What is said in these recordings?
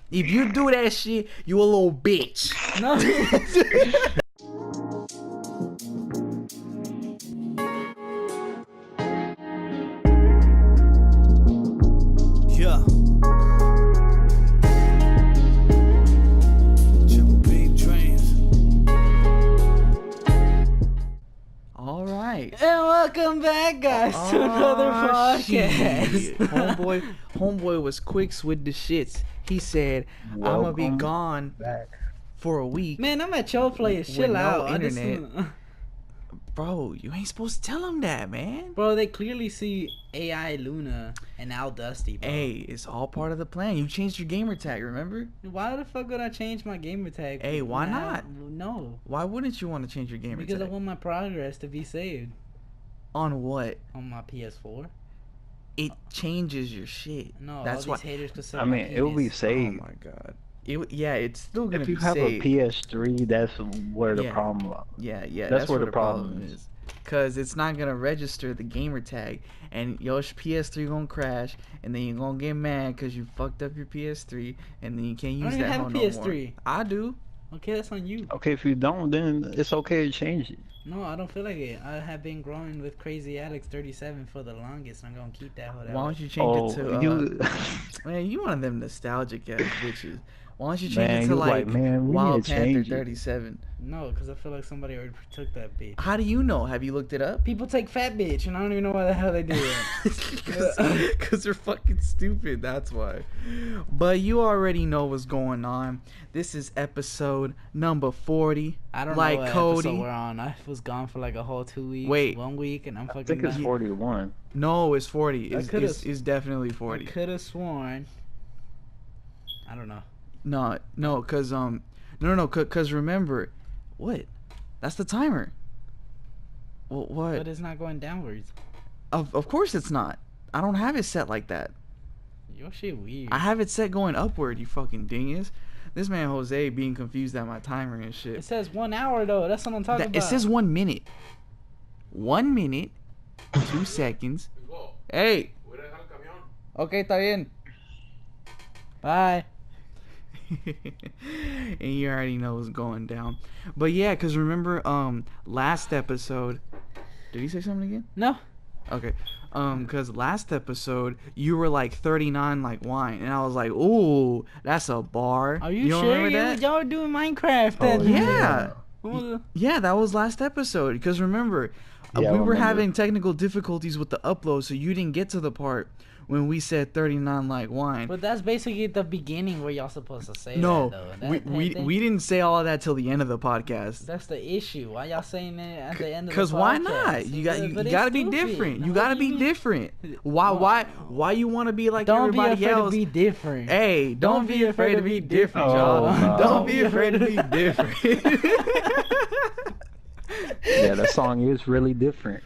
If you do that shit, you a little bitch. No. Yeah. Big dreams. All right. And welcome back, guys, to another podcast. Homeboy was quicks with the shits. He said, "I'm gonna be gone back for a week." Man, I'm at your place. Chill no out. internet. Bro, you ain't supposed to tell him that, man. Bro, they clearly see AI Luna and Al Dusty, bro. Hey, it's all part of the plan. You changed your gamer tag, remember? Why the fuck would I change my gamer tag? Hey, why not? No. Why wouldn't you want to change your gamer Because tag? I want my progress to be saved On what? on my PS4. It changes your shit. No, That's all why. these haters could suck I my mean, it will be penis. Oh saved. my god. Yeah, it's still gonna If be you have saved. a PS3, that's where the Yeah. problem lies. Yeah, That's where the problem is. Cause it's not gonna register the gamer tag, and your PS3 gonna crash, and then you're gonna get mad cause you fucked up your PS3, and then you can't I use don't even that have a hoe no more. PS3. I do. Okay, that's on you. Okay, if you don't, then it's okay to change it. No, I don't feel like it. I have been growing with Crazy Alex 37 for the longest. I'm gonna keep that. Why don't you change it to? you, Man, you one of them nostalgic ass bitches. Why don't you change Man, it to you like man, we Wild need to Panther change it. 37? No, because I feel like somebody already took that bitch. How do you know? Have you looked it up? People take fat bitch, and I don't even know why the hell they do it. Because they're fucking stupid, that's why. But you already know what's going on. This is episode number 40. I don't like know what Cody. episode we're on. I was gone for like a whole 2 weeks. Wait. 1 week, and I'm I fucking think it's done. 41. No, it's 40. I coulda- It's definitely I 40. could have sworn. I don't know. No, cause remember, what? That's the timer. Well, what? But it's not going downwards. Of course it's not. I don't have it set like that. Your shit weird. I have it set going upward, you fucking dingus. This man Jose being confused at my timer and It shit. says 1 hour though. That's what I'm talking about. It says 1 minute. 1 minute, 2 seconds. Hey. Okay, está bien. Bye. And you already know what's going down. But yeah, cause remember, last episode. Did he say something again? No. Okay. Cause last episode you were like 39 like wine, and I was like, ooh, that's a bar. Are you don't sure? remember that? Y'all were doing Minecraft that Oh, Yeah. Well, Yeah, that was last episode. Because remember, Yeah, I we were remember. having technical difficulties with the upload, so you didn't get to the part when we said 39 like wine. But that's basically the beginning where y'all supposed to say No, that, though. we didn't say all of that till the end of the podcast. That's the issue. Why y'all saying that at the end of the podcast? Cause why not? You But it's gotta be stupid. different. You What gotta do be mean? different. Why you want to be like Don't be everybody afraid else? to be different. Hey, don't be afraid to be different, Oh, y'all. no. Don't be afraid to be different. Yeah, that song is really different.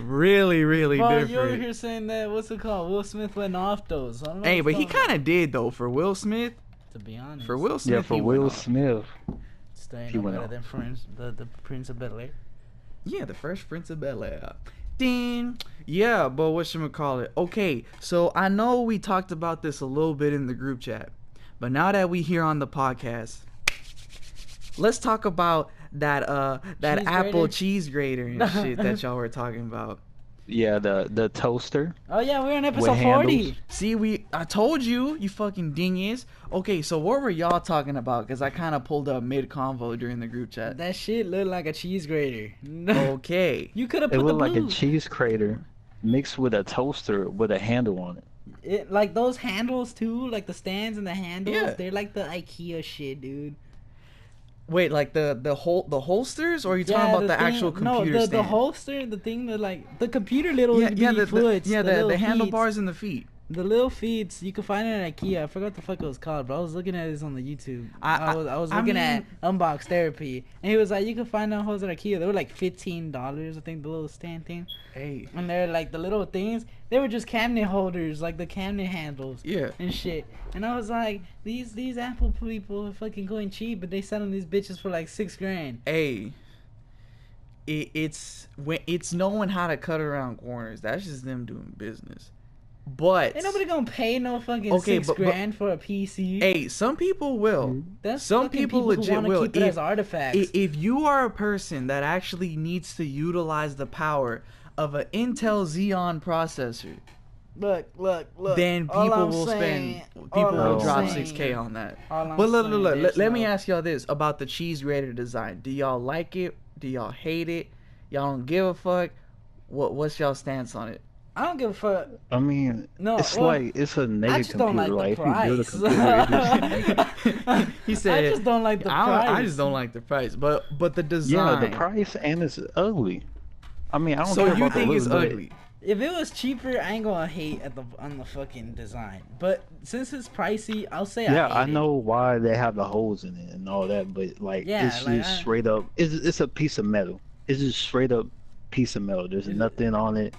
really Bro, you over different. here saying that, what's it called? Will Smith went off those. I don't know Hey, what's but he going on. kind of did though for Will Smith. To be honest. For Will Smith, Yeah, for he went Will off. Smith. Still ain't he no went better off. than Prince, the Prince of Bel-Air. Yeah, the Fresh Prince of Bel-Air. Ding. Yeah, but whatchamacallit? Okay, so I know we talked about this a little bit in the group chat, but now that we here on the podcast, let's talk about that Cheese Apple grater? cheese grater and shit that y'all were talking about. Yeah, the toaster. Oh yeah, we're on episode With 40. handles. See, I told you, you fucking dingus. Okay, so what were y'all talking about? Because I kind of pulled up mid-convo during the group chat. That shit looked like a cheese grater. Okay. You could have It put the looked like blue. a cheese crater mixed with a toaster with a handle on it. Like those handles too, like the stands and the handles. Yeah. They're like the IKEA shit, dude. Wait, like the holsters, or are you talking about the thing- actual No, computer the stand? holster, the thing that like the computer little yeah, bitty the foots, little the feet. handlebars and the feet. The little feet, you can find it at IKEA. I forgot the fuck it was called, but I was looking at this on the YouTube. I was I looking mean- at Unbox Therapy, and he was like, you can find them hoes at IKEA. They were like $15, I think, the little stand thing. Hey. And they're like the little things. They were just cabinet holders, like the cabinet handles. Yeah. And shit. And I was like, these Apple people are fucking going cheap, but they selling these bitches for like $6,000. Hey. It's knowing how to cut around corners. That's just them doing business. But Ain't nobody gonna pay no fucking Okay, six but- grand for a PC. hey, some people will. That's some fucking people who legit wanna will. keep it as artifacts. If you are a person that actually needs to utilize the power of an Intel Xeon processor, Look. then All people I'm will saying- spend. all People will I'm drop saying- 6K on that. all I'm But look, saying, let there's me no- ask y'all this about the cheese grater design. Do y'all like it? Do y'all hate it? Y'all don't give a fuck? What's y'all stance on it? I don't give a fuck. I mean, No, it's well, like it's a I naked just don't computer. like the Like if you build a price. computer, it just He said, I just don't like the price. I just don't like the price. But the yeah, design. the price and it's ugly. I mean, I don't So care you about think the it's look, but ugly? If it was cheaper, I ain't gonna hate on the fucking design. But since it's pricey, I'll say Yeah, I I hate know why they have the holes in it and all that, but like Yeah, it's like, just straight up. It's a piece of metal. It's just straight up piece of metal. There's nothing on it. it.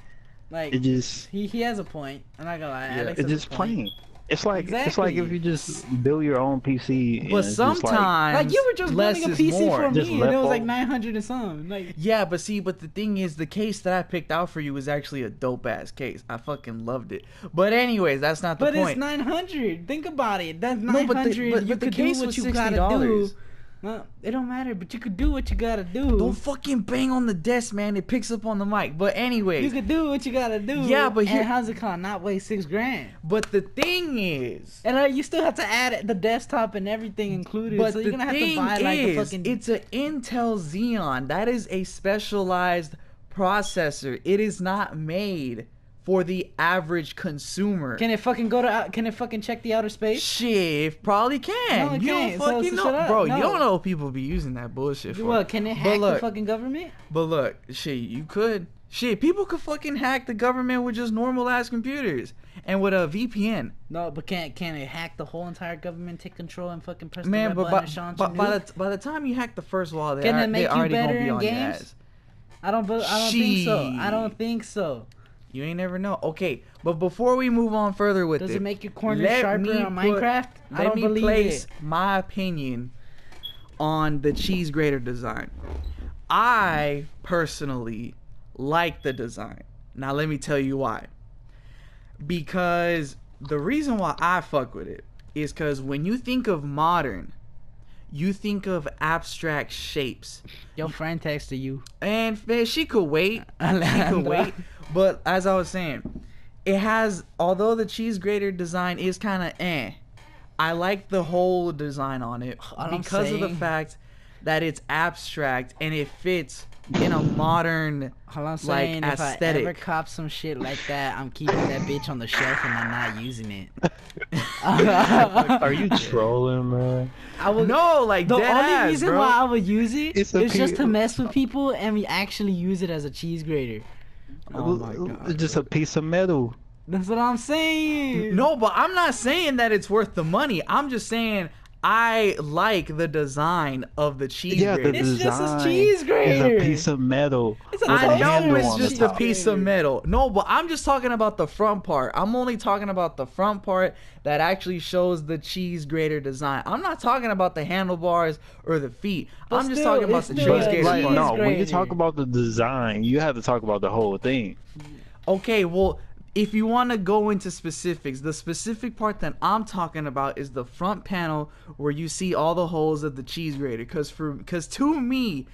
Like It just he has a point. I'm not gonna lie. Yeah, Alex it's has just a point. plain. It's like Exactly. if you just build your own PC. And But it's just like, sometimes Like you were just less building a is PC more. for Just me, and it was like leftover. 900 and something. Like Yeah, but the thing is, the case that I picked out for you was actually a dope ass case. I fucking loved it. But anyways, that's not the but point. it's 900. Think about it. That's No, 900. but the you could case do was what you gotta $60. do. Well, it don't matter, but you could do what you gotta do. Don't fucking bang on the desk, man. It picks up on the mic. But anyways, You could do what you gotta do. Yeah, but here- and how's it called? Not waste $6,000. but the thing is, And you still have to add the desktop and everything included. but so the you're gonna have to thing buy like a is, fucking. it's an Intel Xeon. That is a specialized processor. It is not made for the average consumer. Can it fucking go to? Can it fucking check the outer space? Shit, probably can. No, it you don't can't. So fucking shut know, up. bro. No. You don't know if people be using that bullshit for. What? Can it But hack the look, fucking government? But look, shit, you could. Shit, people could fucking hack the government with just normal ass computers and with a VPN. No, but can it hack the whole entire government, take control, and fucking press Man, the but red button and Sean by the time you hack the first wall, Can it make they you already better gonna be in on your games? ass. I don't think so. I Shit. don't think so. You ain't never know. Okay, but before we move on further with Does it, it make your corners let sharper me on put- Minecraft? I let don't me believe place it. my opinion on the cheese grater design. I personally like the design. Now let me tell you why. Because the reason why I fuck with it is because when you think of modern, you think of abstract shapes. Your friend texted you. And man, she could wait. She could Alejandra. wait. But as I was saying, it has, although the cheese grater design is kind of I like the whole design on it All I'm because of the saying- fact that it's abstract and it fits in a modern All I'm like saying, if I ever aesthetic. cop some shit like that, I'm keeping that bitch on the shelf and I'm not using it. Are you trolling, man? I would, No, like the dead only ass, reason bro. why I would use it It's is a just to pe- mess with people, and we actually use it as a cheese grater. Oh my God, It's just a piece of metal. That's what I'm saying. No, but I'm not saying that it's worth the money. I'm just saying I like the design of the cheese Yeah, grater. the It's just a design cheese is grater. a piece of metal. It's a with a I know handle it's on the just a top. piece of metal. No, but I'm just talking about the front part. I'm only talking about the front part that actually shows the cheese grater design. I'm not talking about the handlebars or the feet. But I'm just still, talking about it's the still cheese a grater Like, part. no, when you grater. talk about the design, you have to talk about the whole thing. Okay, well, if you want to go into specifics, the specific part that I'm talking about is the front panel where you see all the holes of the cheese grater. Because to me,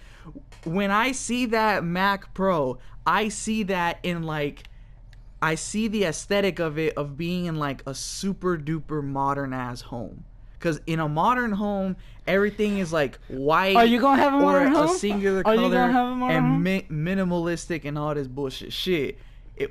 when I see that Mac Pro, I see that in like, I see the aesthetic of it of being in like a super duper modern ass home. Because in a modern home, everything is like white. Are you gonna have a or modern a home? singular Are you color gonna have a modern home? and minimalistic and all this bullshit shit.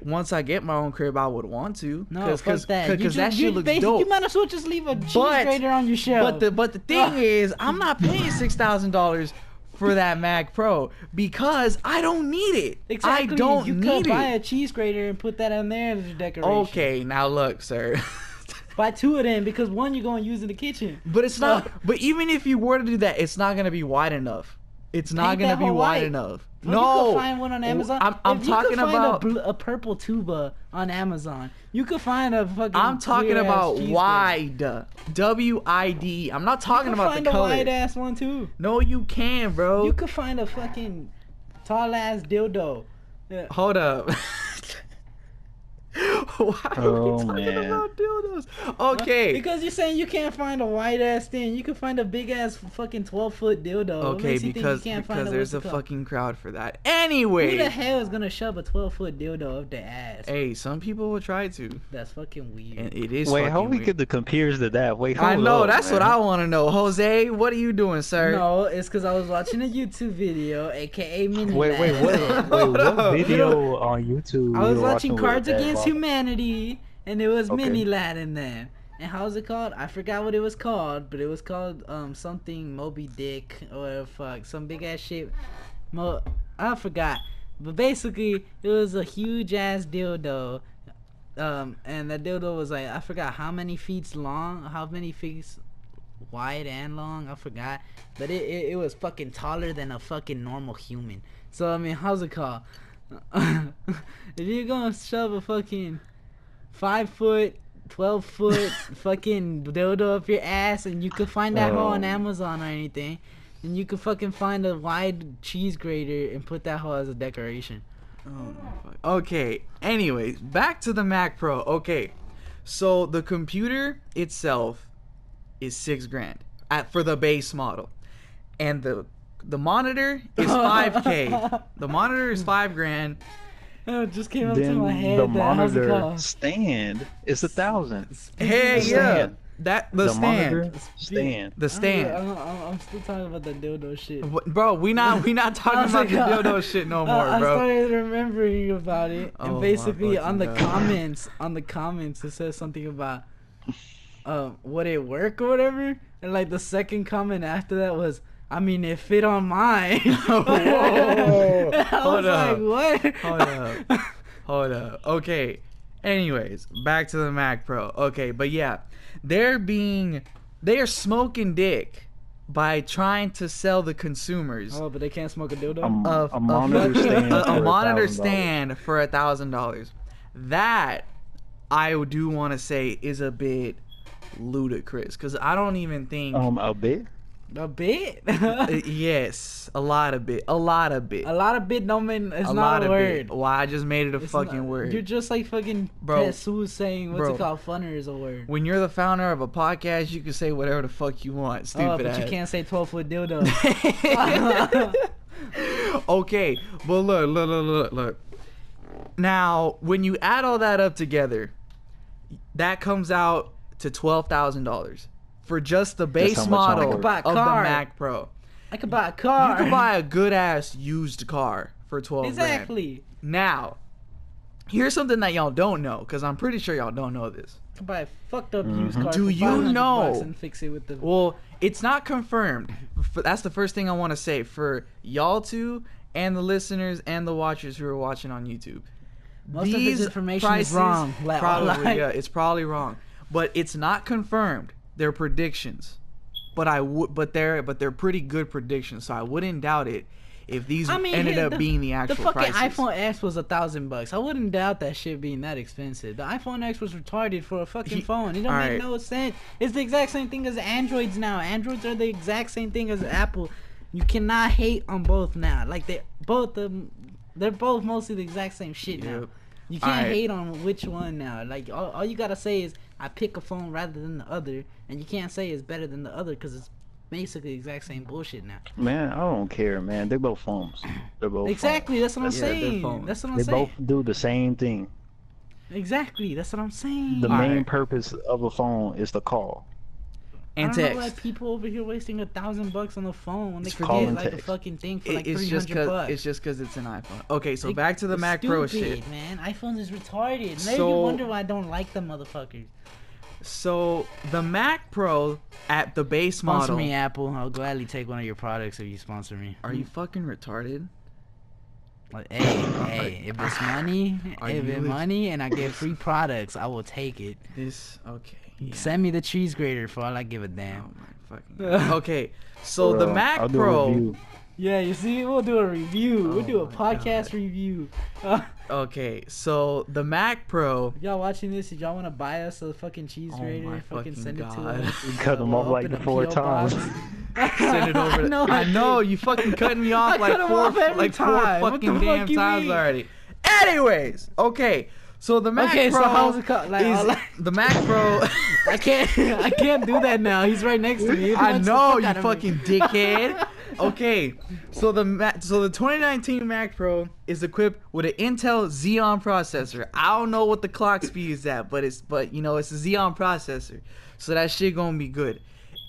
Once I get my own crib, I would want to. No, fuck that. Because that shit looks dope. You might as well just leave a cheese But- grater on your shelf. But the thing is, I'm not paying $6,000 for that Mac Pro because I don't need it. exactly. I don't you need could buy it. a cheese grater and put that in there as a decoration. Okay, now look, sir. Buy two of them because one you're gonna use in the kitchen. But it's not. But even if you were to do that, it's not gonna be wide enough. It's not Paint gonna that be whole wide white. enough. Well, No, you could find one on Amazon. I'm If talking you could about. find a purple tuba on Amazon. You could find a fucking. I'm talking clear-ass about cheese wide. WID. I'm not talking grater. You could about find the a color. wide ass one too. No, you can, bro. You could find a fucking tall ass dildo. Yeah. Hold up. Why are Oh, we talking man. about dildos? Okay. Because you're saying you can't find a wide ass thing. You can find a big ass fucking 12-foot dildo. What Okay, makes you think because you can't find there's a what's it called? fucking crowd for that. Who the Anyway, hell is gonna shove a 12-foot dildo up their ass? hey, some people will try to, That's fucking weird. and it is. Wait, fucking how we weird. get the computers to that? Wait, I hold know. up, That's man. what I want to know. Jose, what are you doing, sir? No, it's because I was watching a YouTube video, aka Mini Wait, Lab. what up. video on YouTube? I was you watching with Cards that Against Bob? Humanity, and there was Okay. Mini Lad in there. And how's it called? I forgot what it was called, but it was called something Moby Dick or fuck some big ass shit. I forgot. But basically, it was a huge ass dildo. And that dildo was like, I forgot how many feet long, how many feet wide and long, I forgot. But it was fucking taller than a fucking normal human. So I mean, how's it called? If you're gonna shove a fucking 5-foot, 12-foot fucking dildo up your ass, and you could find that hoe on Amazon or anything, and you could fucking find a wide cheese grater and put that hoe as a decoration. Oh my fuck. Okay. Anyways, back to the Mac Pro. Okay, so the computer itself is $6,000 for the base model, and the monitor is $5K. The monitor is $5,000. Oh, it just came up to Then my head. the that, how's it monitor called? stand is 1,000. Hey, The yeah, stand. the The stand, monitor stand. the stand. I'm still talking about the dildo shit. Bro, we not talking How's about it the called? dildo shit no more, I bro. started remembering about it, Oh and my basically on the fucking God. comments, it says something about, would it work or whatever? And like the second comment after that was, I mean, it fit on mine. Whoa. I Hold was up. like, what? Hold up. Okay. Anyways, back to the Mac Pro. Okay, but yeah, they are smoking dick by trying to sell the consumers Oh, but they can't smoke a dildo. of monitor stand a for monitor $1,000. stand for $1,000. That I do want to say is a bit ludicrous, because I don't even think A bit. A bit? yes, a lot of bit. A lot of bit don't mean it's A not lot a of word. bit. Well, I just made it a It's fucking not- word. You're just like fucking Bro. Petsu saying what's Bro. it called? Funner is a word. When you're the founder of a podcast, you can say whatever the fuck you want. Stupid Oh, but ass. you can't say 12-foot dildo. Okay, but look. Now, when you add all that up together, that comes out to $12,000 for just the base how much model I of could buy a the car. Mac Pro. I could buy a car. You can buy a good ass used car for $12,000. Exactly. Now, here's something that y'all don't know, because I'm pretty sure y'all don't know this. I could buy a fucked up used car Do for you 500 know- bucks and fix it with the. Well, it's not confirmed. That's the first thing I want to say for y'all two and the listeners and the watchers who are watching on YouTube. Most of this information is wrong. Like, Probably, like- yeah, it's probably wrong. But it's not confirmed. They're predictions. But they're pretty good predictions, so I wouldn't doubt it if these ended up being the actual The fucking prices. iPhone X was $1,000. I wouldn't doubt that shit being that expensive. The iPhone X was retarded for a fucking phone. It don't make alright. no sense. It's the exact same thing as Androids now. Androids are the exact same thing as Apple. You cannot hate on both now. Like they're both mostly the exact same shit now. Yep. You can't Alright. hate on which one now. Like all you gotta say is I pick a phone rather than the other, and you can't say it's better than the other because it's basically the exact same bullshit now. Man, I don't care, man. They're both phones. They're both Exactly, that's what I'm Yeah, they're saying. phones. That's what I'm Phones. They saying. both do the same thing. Exactly, that's what I'm saying. The Alright. main purpose of a phone is to call. and I don't know why text. people over here wasting $1,000 on the phone when they It's could call get and like a text. fucking thing for like It's just 300 bucks. because it's an iPhone. Okay, so It- back to the it's Mac Pro stupid, shit. man. iPhones is retarded. Maybe you So- wonder why I don't like them motherfuckers. So the Mac Pro at the base Sponsor model. me, Apple. I'll gladly take one of your products if you sponsor me. Are you fucking retarded? Like, hey, if it's money, Are if you it's leg- money and I get free products, I will take it. This okay. Yeah. Send me the cheese grater for all I give a Oh damn. my fucking God. Okay, so the Bro, Mac I'll do a Pro. review. Yeah, you see, we'll do a review. We'll do a Oh my podcast God. review. Okay, so the Mac Pro. Y'all watching this? If y'all want to buy us a fucking cheese Oh grater, my fucking fucking send it to God. us. You cut them We'll off like open a 4 P.O. box. times. Send it over. I know you fucking cutting me off I like cut 'em four, off every like four time. What fucking the damn fuck you times mean? already. Anyways, okay, So the Mac Okay, Pro so how's it called? Like, is the Mac Pro. I can't do that now. He's right next to me. I know, you fucking dickhead. Okay, so the 2019 Mac Pro is equipped with an Intel Xeon processor. I don't know what the clock speed is at, but it's a Xeon processor, so that shit gonna be good.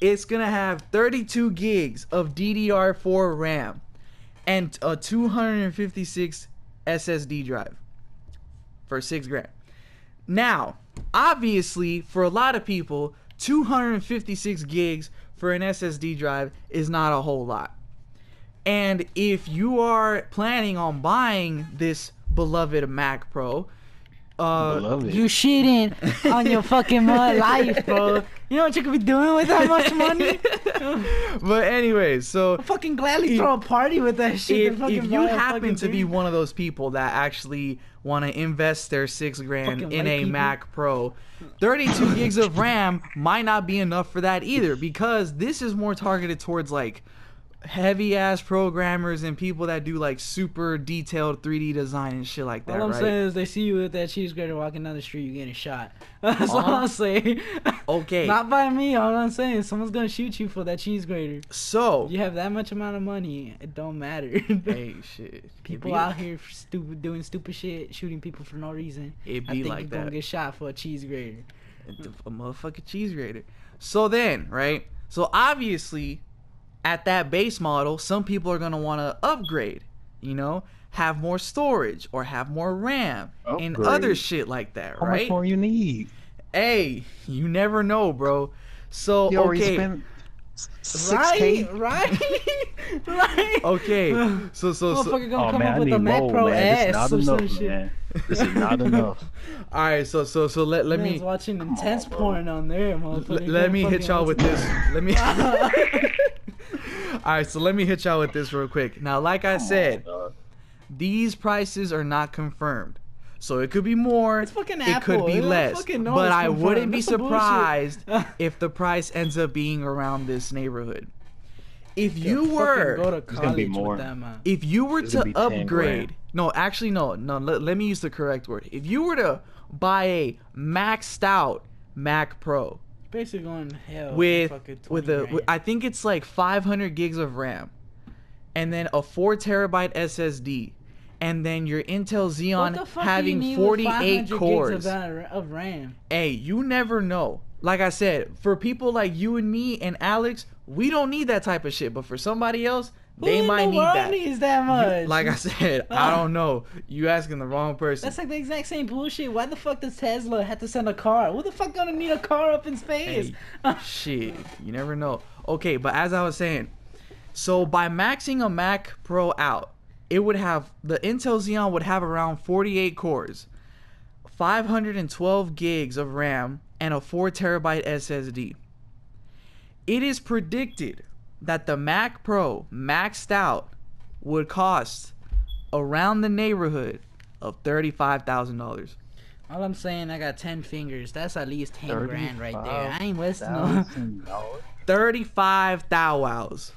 It's gonna have 32 gigs of DDR4 RAM and a 256 SSD drive for $6,000. Now, obviously, for a lot of people, 256 gigs for an SSD drive is not a whole lot. And if you are planning on buying this beloved Mac Pro, you cheating on your fucking life, bro. You know what you could be doing with that much money? But anyways, so I'll fucking gladly throw a party with that shit. if you happen to be one of those people that actually want to invest their $6,000 in a Mac Pro, 32 gigs of RAM might not be enough for that either, because this is more targeted towards like heavy ass programmers and people that do like super detailed 3D design and shit like that. All I'm right? saying is they see you with that cheese grater walking down the street, you getting shot. That's all I'm saying. Okay. Not by me. All I'm saying is someone's gonna shoot you for that cheese grater. So You have that much amount of money, it don't matter. hey, shit. People out here doing stupid shit, shooting people for no reason. It I be think like you're that. gonna get shot for a cheese grater. A motherfucking cheese grater. So then, right? So obviously, at that base model, some people are gonna want to upgrade. You know, have more storage or have more RAM and Upgrade? other shit like that, How right? much more you need? Hey, you never know, bro. So You already okay. spent 6K. Right. Okay, so Motherfucker gonna Oh come man, up I with need a Mac more, Pro man. S This is or not some enough, shit. man. This is not enough. all right, so let me Man's watching intense porn on there, motherfucker. let me hit y'all with this. Let me. All Alright, so let me hit y'all with this real quick. Now, like I said, dog. these prices are not confirmed. So it could be more, It's fucking it could Apple. be They don't less. fucking know But it's I confirmed. wouldn't be That's some bullshit. surprised if the price ends up being around this neighborhood. If you Fucking were go to It's gonna be college more. with that amount. if you were It's to gonna be 10 upgrade, grand. no, actually no, let me use the correct word. If you were to buy a maxed out Mac Pro Basically going to hell. with fucking with 20 a grand. I think it's like 500 gigs of RAM, and then a 4 terabyte SSD, and then your Intel What the Xeon fuck do you having need with 48 500 gigs cores. of RAM. Hey, you never know. Like I said, for people like you and me and Alex, we don't need that type of shit. But for somebody else, they Who in might the need world that. needs that much? Like I said, I don't know. You asking the wrong person. That's like the exact same bullshit. Why the fuck does Tesla have to send a car? Who the fuck gonna need a car up in space? Hey, shit, you never know. Okay, but as I was saying, so by maxing a Mac Pro out, it would have the Intel Xeon would have around 48 cores, 512 gigs of RAM, and a 4 terabyte SSD. It is predicted that the Mac Pro maxed out would cost around the neighborhood of $35,000. All I'm saying, I got 10 fingers. That's at least 10 grand right there. I ain't wasting no. $35,000. 35 thou wows.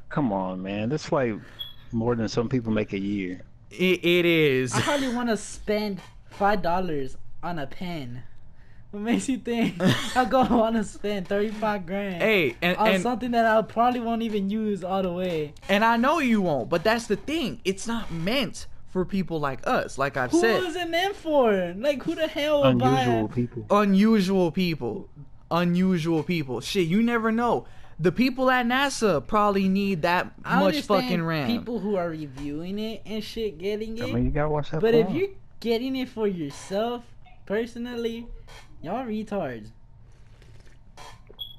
Come on, man. That's like more than some people make a year. It is. I probably want to spend $5 on a pen. What makes you think I go want to spend 35 grand Hey, on and something that I probably won't even use all the way? I know you won't, but that's the thing. It's not meant for people like us. Like I've Who said, is it meant for? Like, who the hell would Unusual buy? people. unusual people. Shit, you never know. The people at NASA probably need that I much understand fucking RAM. people who are reviewing it and shit getting I it. mean, you gotta watch that. But if porn. you're getting it for yourself, personally, y'all retards.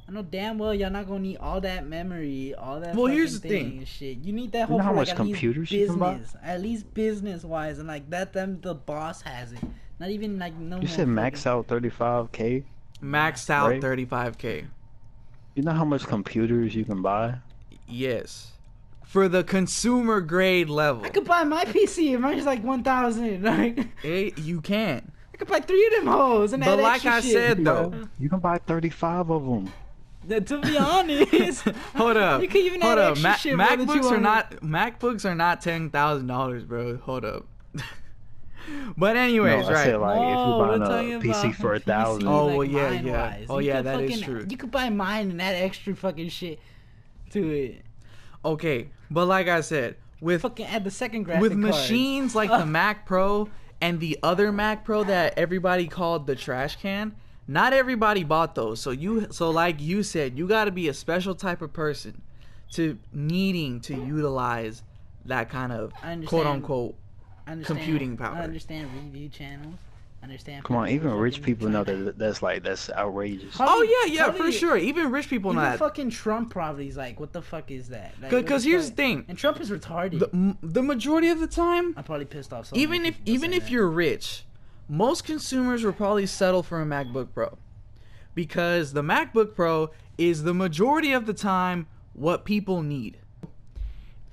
I know damn well y'all not gonna need all that memory, all that. Well, fucking here's the thing thing. and shit. You need that You whole know how for much like computers you can buy? at least business wise, and like that. Them the boss has it. Not even like no. You said max out 35K. Maxed out Right. 35K. You know how much computers you can buy? Yes. For the consumer grade level. I could buy my PC. Mine's like 1,000. Like You can. I could buy 3 of them hoes and But add like extra I shit. said though, You can buy 35 of them. To be honest, hold up. You could even Hold add up. extra shit more than MacBooks are 200. not MacBooks are not $10,000, bro. Hold up. But anyways, No, I right? said like if No, you're we're buying talking a about PC for a PC, $1,000. Oh, like, well, yeah, yeah. mine-wise. Oh, You yeah, could that is fucking- true. You could buy mine and add extra fucking shit to it. Okay, but like I said, with Fucking add the second graphic with card. machines like the Mac Pro and the other Mac Pro that everybody called the trash can, not everybody bought those. So like you said, you got to be a special type of person to needing to utilize that kind of I understand. quote unquote I understand, computing power. I understand review channels. I understand. Come on, people even rich fucking people know trying- that's outrageous. Oh yeah, for Probably- sure. Even rich people know Even that. fucking Trump probably is like, what the fuck is that? Like, what Because the here's the fuck? thing, And Trump is retarded. the majority of the time, I'm probably pissed off. So even many if people saying that. you're rich, most consumers will probably settle for a MacBook Pro, because the MacBook Pro is the majority of the time what people need.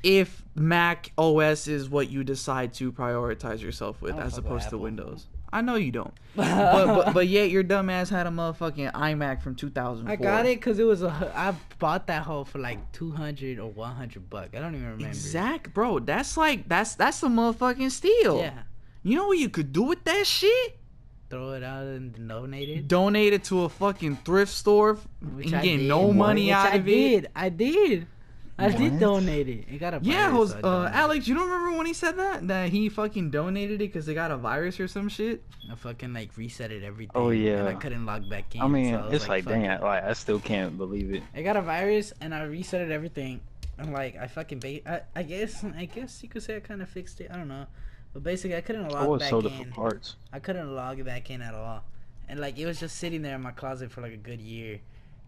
If Mac OS is what you decide to prioritize yourself with, I don't as fuck with opposed to Apple. Windows. I know you don't, but yet your dumb ass had a motherfucking iMac from 2004. I got it because it was I bought that hoe for like 200 or 100 bucks. I don't even remember. Exact, bro. That's like that's a motherfucking steal. Yeah. You know what you could do with that shit? Throw it out and donate it. Donate it to a fucking thrift store Which and I get did. no money Which out of it. I did. I did What? donate it. It got a Yeah, virus, Jose, so I donated Alex, you don't remember when he said that he fucking donated it because they got a virus or some shit? it. I fucking like reset it everything. Oh, yeah. And I couldn't log back in. I mean, so I was it's like fuck dang, it. I still can't believe it. I got a virus and I reset it everything. And like I fucking I guess you could say I kind of fixed it. I don't know. But basically I couldn't I log was back sold it for in. parts. I couldn't log it back in at all. And like it was just sitting there in my closet for like a good year.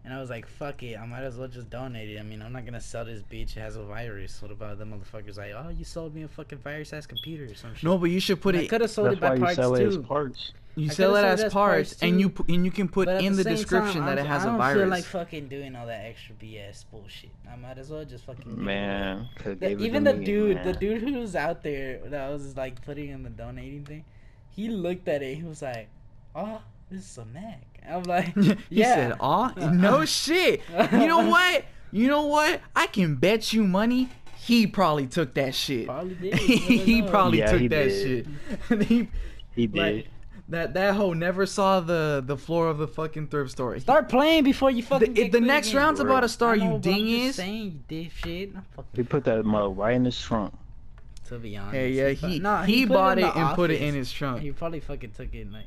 And I was like, fuck it, I might as well just donate it. I mean, I'm not gonna sell this bitch. It has a virus. What about the motherfuckers like, oh, you sold me a fucking virus-ass computer or some shit? No, but you should put I it. could have sold That's it by why you parts sell it as too. parts. You I sell could've it sold as parts, and too. you can put But at in the same description time, that it has I a don't virus. feel like fucking doing all that extra BS bullshit. I might as well just fucking give it away. Man, could give it Even to the me, dude, man. the dude who was out there that was like putting in the donating thing, he looked at it. He was like, "Oh, this is a Mac." I'm like, He "Yeah." said, "Aw, no shit." You know what? You know what? I can bet you money he probably took that shit. Probably did. He probably Yeah, took he that did. shit. He did. Like, that hoe never saw the floor of the fucking thrift store. Start playing before you fucking. The get the quit next again. round's about to start, I know, you but I'm just dingus. saying, you dipshit. I'm fucking. He put that mother right in his trunk. To be honest. Hey, yeah, he put bought in it the and put it office. in his trunk. He probably fucking took it like.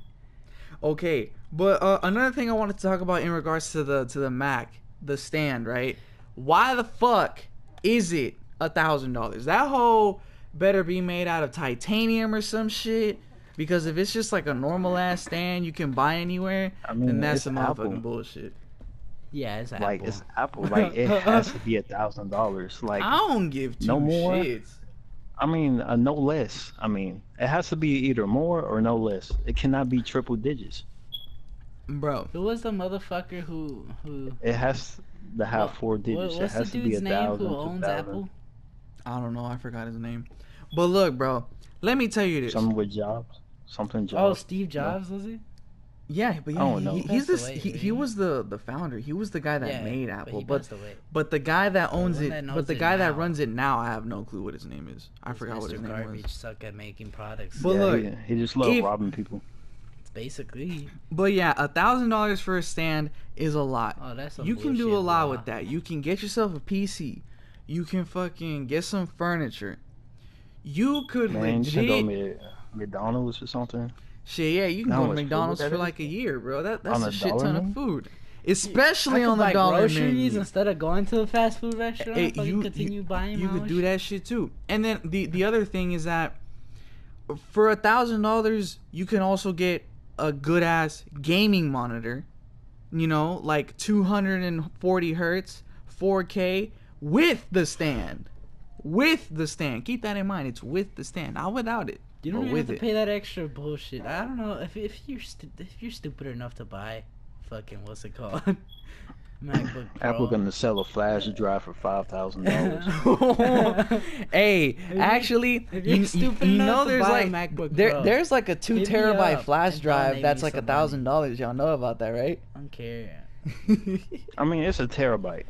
Okay, but another thing I wanted to talk about in regards to the Mac, the stand, right? Why the fuck is it $1,000? That hoe better be made out of titanium or some shit. Because if it's just like a normal ass stand you can buy anywhere, I mean, then that's it's some Apple. motherfucking bullshit. Yeah, it's Apple. Like it's Apple. Like it has to be $1,000. Like I don't give two no more? shits. I mean, no less. I mean, it has to be either more or no less. It cannot be triple digits. Bro, Who was the motherfucker who? It has to have four What, digits. It what's the has to be dude's name 1,000, who owns 2,000. Apple? I don't know. I forgot his name. But look, bro. Let me tell you this. Something with Jobs. Something Oh, Jobs. Steve Jobs was it? Yeah, but yeah, Oh, no. he's Passed this. away, He didn't was the founder. He was the guy that Yeah, made but Apple. he But passed away. but the guy that owns one it, that knows but the it guy that now. runs it now, I have no clue what his name is. I forgot what his Mr. name Garbage was. suck at making products. But Yeah, look, he just loved if- robbing people. Basically. But yeah, $1,000 for a stand is a lot. Oh, that's some You can do a bullshit, lot bro. with that. You can get yourself a PC. You can fucking get some furniture. You could Man, you can go legit McDonald's or something. shit. Yeah, you can How go to much food McDonald's that for is? like a year, bro. That's On a a shit dollar ton of menu? food, especially I on could the buy dollar groceries menu. instead of going to a fast food restaurant. Hey, Fucking continue buying you my could own do shit. that shit too. And then the other thing is that for $1,000 you can also get a good ass gaming monitor, you know, like 240 hertz 4K with the stand. Keep that in mind. It's with the stand, not without it. You but don't even with have to it. pay that extra bullshit. I don't know if you're if you're stupid enough to buy fucking what's it called MacBook Pro. Apple gonna sell a flash drive for $5,000. Hey, actually, if you're stupid you know enough to there's buy a like MacBook Pro, there's like a 2 hit me terabyte up flash and drive donate that's me like some $1,000. Y'all know about that, right? I don't care. I mean, it's a terabyte,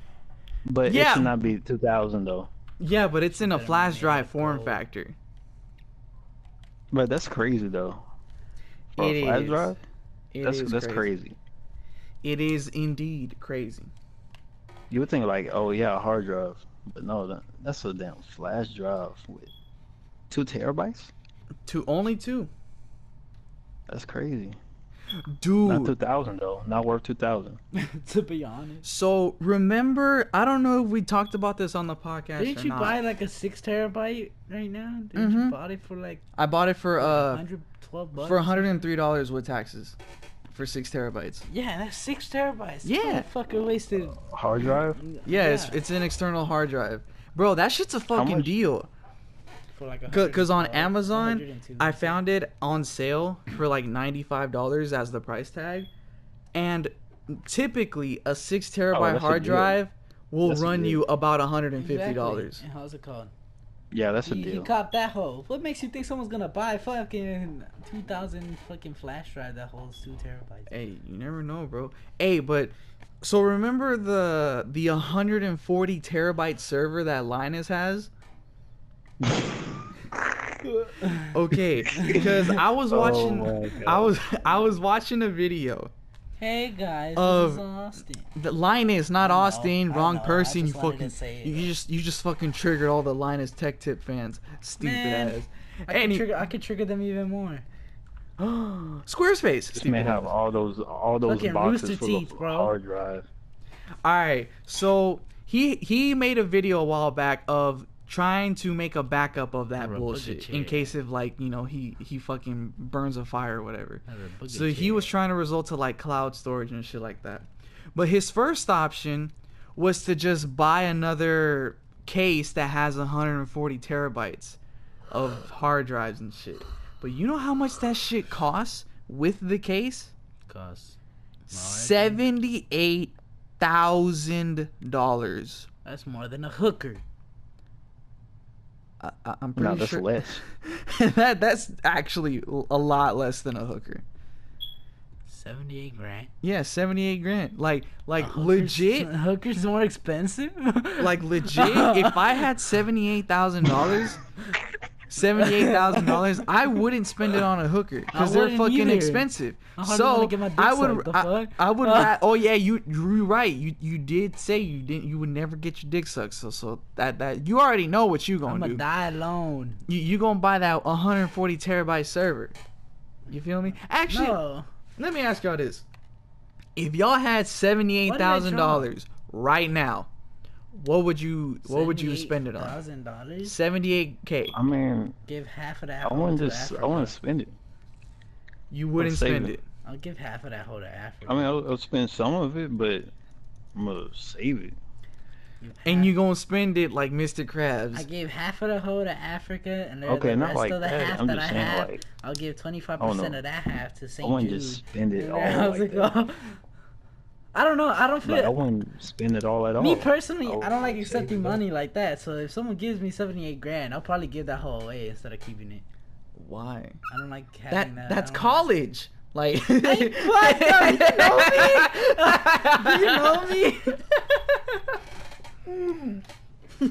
but Yeah. it should not be 2,000 though. Yeah, but it's in a Better flash make drive it form gold. factor. But that's crazy though. For It a flash is. drive, It that's is that's crazy. It is indeed crazy. You would think like, oh yeah, a hard drive, but no, that's a damn flash drive with 2 terabytes. To only two. That's crazy. Not Dude. 2,000 though. Not worth 2,000. To be honest. So remember, I don't know if we talked about this on the podcast Didn't or you not. buy like a 6 terabyte right now? Didn't you buy it for like I bought it for $112 for $103 with taxes for 6 terabytes. Yeah, that's 6 terabytes. Yeah. Fucking wasted. Hard drive? Yeah, it's an external hard drive. Bro, that shit's a fucking much? deal. For like Cause on 112, Amazon, 102. I found it on sale for like $95 as the price tag, and typically a 6 terabyte that's a hard deal. drive will That's a run deal. you about $150. Exactly. And how's it called? Yeah, that's a You deal. cop that hoe. What makes you think someone's gonna buy fucking 2,000 fucking flash drive that holds 2 terabytes? Hey, you never know, bro. Hey, but so remember the 140 terabyte server that Linus has? Okay, because I was watching, my God. I was watching a video. Hey guys, Of- this is Austin. The Linus, not I know, Austin, I wrong know, I person. You just wanted to fucking, say it. you just fucking triggered all the Linus Tech Tip fans. Stupid Man, ass. I could trigger them even more. Squarespace. This Stupid man have ass. all those Fucking boxes Rooster full Teeth, of bro. hard drive. All right, so he made a video a while back of trying to make a backup of that Or a bullshit booger in chair. case of like he fucking burns a fire or whatever. Or a booger So he chair. was trying to resort to like cloud storage and shit like that. But his first option was to just buy another case that has 140 terabytes of hard drives and shit. But you know how much that shit costs with the case? Cost. $78,000. That's more than a hooker. I'm pretty No, that's sure less. that's actually a lot less than a hooker. 78 grand. Yeah, 78 grand. Like Hookers- legit. Hookers more expensive. Like legit, if I had $78,000, I wouldn't spend it on a hooker because they're wouldn't fucking either. expensive. I hardly So wanna get my dick I would, sucked, the fuck? I would. Oh yeah, you're right. You did say you would never get your dick sucked. So that you already know what you I'm gonna gonna do. die alone. You gonna buy that 140 terabyte server. You feel me? Actually, No. let me ask y'all this: if y'all had $78,000 right now, what would you spend it on? $78,000. 78K. I mean, Give half of that. I whole wouldn't to just. Africa. I want to spend it. You wouldn't save spend it. it. I'll give half of that whole to Africa. I mean, I'll spend some of it, but I'm gonna save it. Give And half- you gonna spend it like Mr. Krabs. I gave half of the whole to Africa, and then Okay, the not rest like of the that. half I'm that just I saying, have, like, I'll give 25% oh, no. of that half to I St. wouldn't Jude. just spend it And all how's like it that. go? I don't know. I don't feel. Like, I wouldn't spend it all at all. Me personally, I I don't like would accepting save it. money like that. So if someone gives me 78 grand, I'll probably give that whole away instead of keeping it. Why? I don't like having that. That's I don't college. Like What? No, you know me? Do you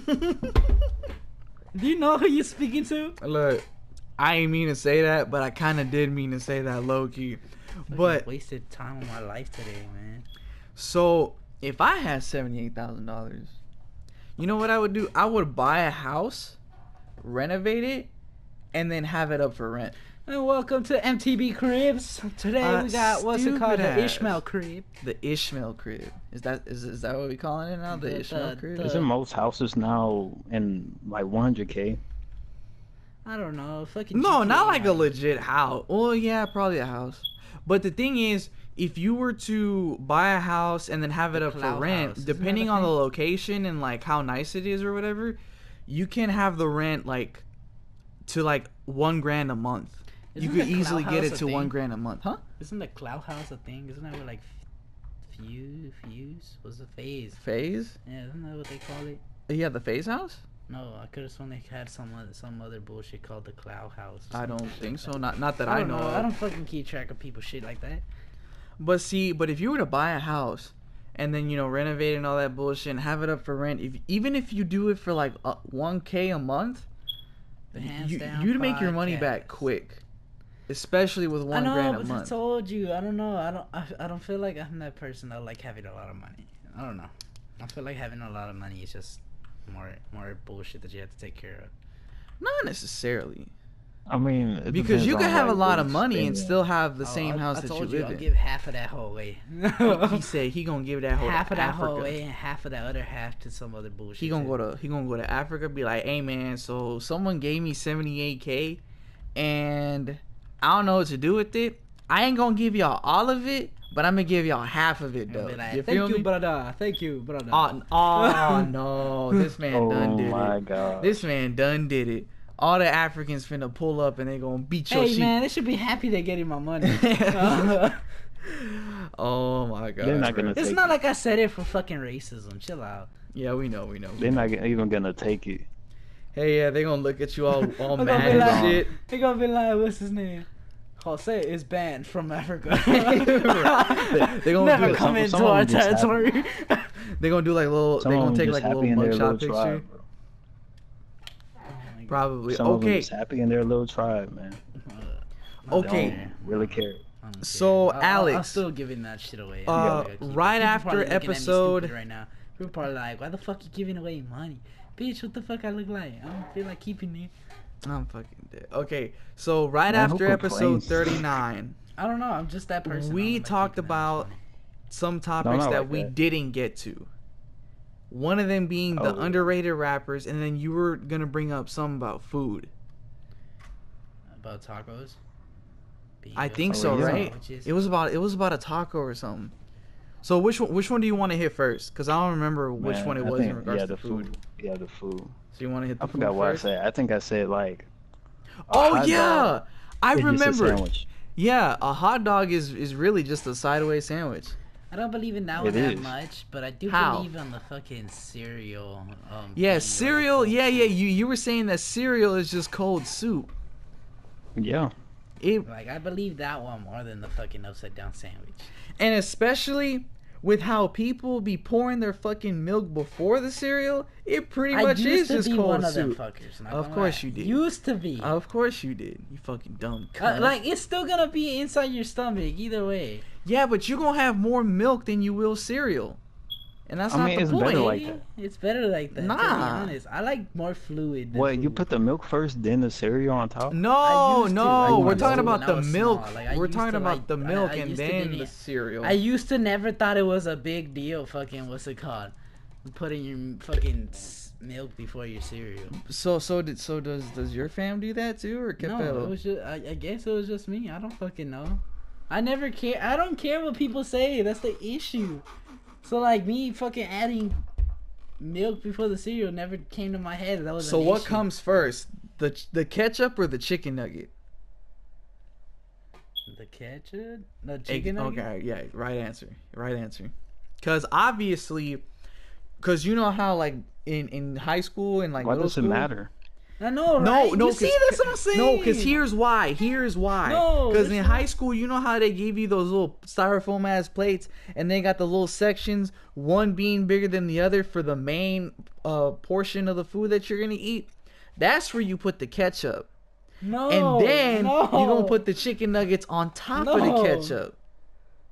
know me? Do you know who you're speaking to? Look, I ain't mean to say that, but I kind of did mean to say that low key. Fucking But wasted time of my life today, man. so if I had $78,000, you know what I would do? I would buy a house, renovate it, and then have it up for rent. And welcome to MTB Cribs. Today we got what's it called? stupid The ass. Ishmael Crib. The Ishmael crib. Is that what we calling it now? The The- Ishmael the- crib. the- Isn't most houses now in like 100K? I don't know. Fucking No, GTA, not like a man. legit house. Well, yeah, probably a house. But the thing is, if you were to buy a house and then have it The up for cloud rent, house, isn't that depending a on the thing? location and like how nice it is or whatever, you can have the rent like to like $1,000 a month. Isn't you could the cloud easily get house it a to thing? $1,000 a month, huh? Isn't the Cloud House a thing? Isn't that what like Fuse? Was a phase? Phase? Yeah, isn't that what they call it? Yeah, the phase house? No, I could have sworn they had some other bullshit called the Cloud House. or I some don't shit think like so. that. Not that I don't know. I Of. don't fucking keep track of people shit like that. But if you were to buy a house and then renovate and all that bullshit and have it up for rent, even if you do it for like $1K a month, But hands down, you'd make your money podcast. back quick, especially with I know, $1,000 a but I month. told you, I don't know. I don't feel like I'm that person that like having a lot of money. I don't know. I feel like having a lot of money is just more bullshit that you have to take care of. Not necessarily, I mean, it because depends you can on, have a like, lot what of you money spend and on. still have the Oh, same house I that you told live I'll in. give half of that whole away. He said he gonna give that whole half to of that Africa. whole away and half of that other half to some other bullshit. He gonna go to Africa. Be like, hey man, so someone gave me 78K, and I don't know what to do with it. I ain't gonna give y'all all of it, but I'm gonna give y'all half of it though. Like, You thank feel you, me? brother. Thank you, brother. Oh no, this man done Oh did my it. god. This man done did it. All the Africans finna pull up and they gonna beat your Hey sheep. man, they should be happy they're getting my money. Oh my god. They're not bro. gonna It's take not it. like I said it for fucking racism. Chill out. Yeah, we know. They're not even gonna take it. Hey, yeah, they gonna look at you all I'm gonna mad be and like, shit. they gonna be like, what's his name? Jose is banned from Africa. They gonna Never do come some into of our them just territory. They gonna do like little. Some They of gonna them take just like a little happy in their mugshot little picture. tribe, bro. Probably. Some of them Okay. just happy in their little tribe, man. Okay. Don't really care. I don't So, care. Alex, I'm still giving that shit away. uh, I'm not gonna keep it. right People after probably looking at me episode- stupid right now. People probably like, why the fuck you giving away money? Bitch, what the fuck I look like? I don't feel like keeping it. I'm fucking dead. Okay, so right Man, who after episode complains? 39, I don't know. I'm just that person. I we don't like talked keeping that much about money. some topics not that like we that. didn't get to. One of them being the Oh. underrated rappers, and then you were gonna bring up some about food. About tacos. I think Oh, so, yeah. right? It was about a taco or something. So which one do you want to hit first? Because I don't remember which Man, one it I was in think- regards yeah, to the food. Yeah, the food. So you want to hit the I food forgot what first? I said. I think I said like. a Oh hot yeah, dog I is just a remember. sandwich. Yeah, a hot dog is really just a sideways sandwich. I don't believe in that It one that is. much, but I do How? believe on the fucking cereal. Yeah, thing, cereal. like, Yeah. You were saying that cereal is just cold soup. Yeah. Like I believe that one more than the fucking upside down sandwich. And especially with how people be pouring their fucking milk before the cereal, it pretty much is just cold one of them soup. fuckers. Not Of gonna course lie. you did. Used to be. Of course you did. You fucking dumb cunt. Like it's still gonna be inside your stomach either way. Yeah, but you're gonna have more milk than you will cereal. And that's I not mean, the it's point. better like that. It's better like that. To be Nah. honest, I like more fluid. Than What, you food. put the milk first, then the cereal on top? I No, used to. no, I we're used talking to about when I the was milk. small. Like, I We're used talking to, about like, the milk I and used to then didn't- the cereal. I used to never thought it was a big deal. Fucking what's it called? Putting your fucking milk before your cereal. So does your fam do that too, or No, Capello? it was just. I guess it was just me. I don't fucking know. I never care. I don't care what people say. That's the issue. So like me fucking adding milk before the cereal never came to my head. That was So an what issue. comes first, the ketchup or the chicken nugget? The ketchup? The chicken nugget? Okay, yeah, right answer. Cause obviously, cause you know how like in high school and like Why middle does it school. matter? I know, No, right? no, You see, that's what I'm saying. No, because here's why. No, Because in it's high not. school, you know how they gave you those little styrofoam ass plates, and they got the little sections, one being bigger than the other for the main portion of the food that you're gonna eat. That's where you put the ketchup, No, and then no. you're gonna put the chicken nuggets on top of the No. ketchup.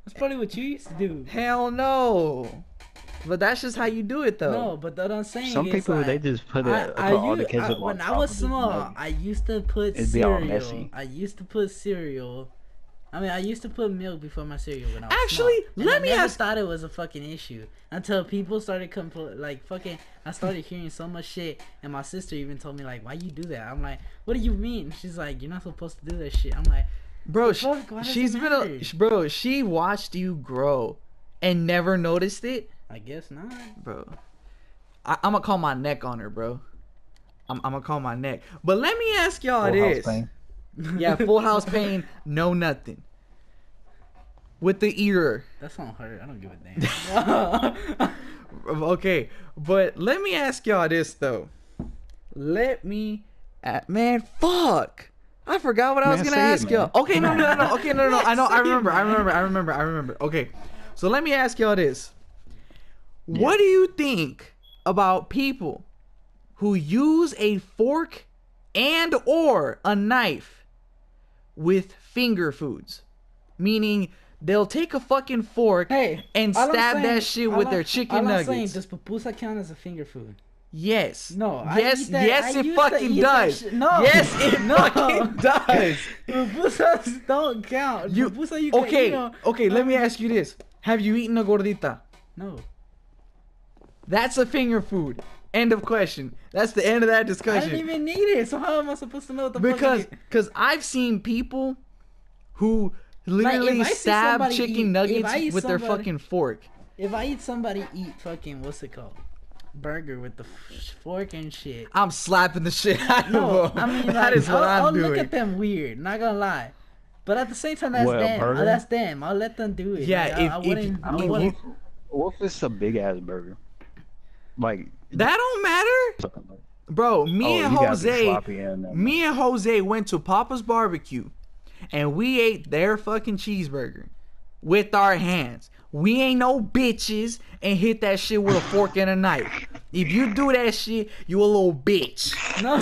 That's probably what you used to do. Hell no. But that's just how you do it though. No, but what I'm saying Some is people, like, they just put I all the used- ketchup on when top I was of the small, nugget. I used to put It'd be all cereal. messy. I used to put cereal. I mean, I used to put milk before my cereal when I was Actually, small. And let I me never ask- thought it was a fucking issue until people started fucking. I started hearing so much shit, and my sister even told me like, "Why you do that?" I'm like, "What do you mean?" She's like, "You're not supposed to do that shit." I'm like, Bro, The fuck? Why does she's it been matter? bro, she watched you grow and never noticed it. "I guess not." Bro, I'm gonna call my neck on her, bro. I'm gonna call my neck. But let me ask y'all Full House this. Pain. Yeah, full house pain, no nothing. With the ear. That's not hurt. I don't give a damn. Okay, but let me ask y'all this though. Man, fuck. I forgot what I was Man, gonna say it, ask y'all. man. Okay, no. Okay, no. I know. I remember. Okay, so let me ask y'all this. What do you think about people who use a fork and or a knife with finger foods, meaning they'll take a fucking fork and all I'm stab saying- that shit with their chicken all I'm saying, nuggets. does pupusa count as a finger food? Yes. No. I Yes. eat that- Yes, I it used to fucking eat that does. shit. No. Yes, it No. fucking does. Pupusas don't count. You Pupusa, you can, okay? you know, Okay. Let me ask you this: have you eaten a gordita? No. That's a finger food. End of question. That's the end of that I discussion. didn't even need it. So how am I supposed to know what the fuck it is? Because I've seen people who literally if I see stab somebody chicken eat- if nuggets I eat with their somebody- fucking fork. If I eat somebody eat fucking what's it called, burger with the fork and shit. I'm slapping the shit out No, of them. I mean That like is what I'll I'm doing. look at them weird. Not gonna lie, but at the same time that's What, a them. burger? That's them. I'll let them do it. Yeah, Like, if- I if- wouldn't. I I mean, wouldn't. What if it's a big ass burger? Like, That don't matter, bro. Me and Jose went to Papa's Barbecue, and we ate their fucking cheeseburger with our hands. We ain't no bitches and hit that shit with a fork and a knife. If you do that shit, you a little bitch. No.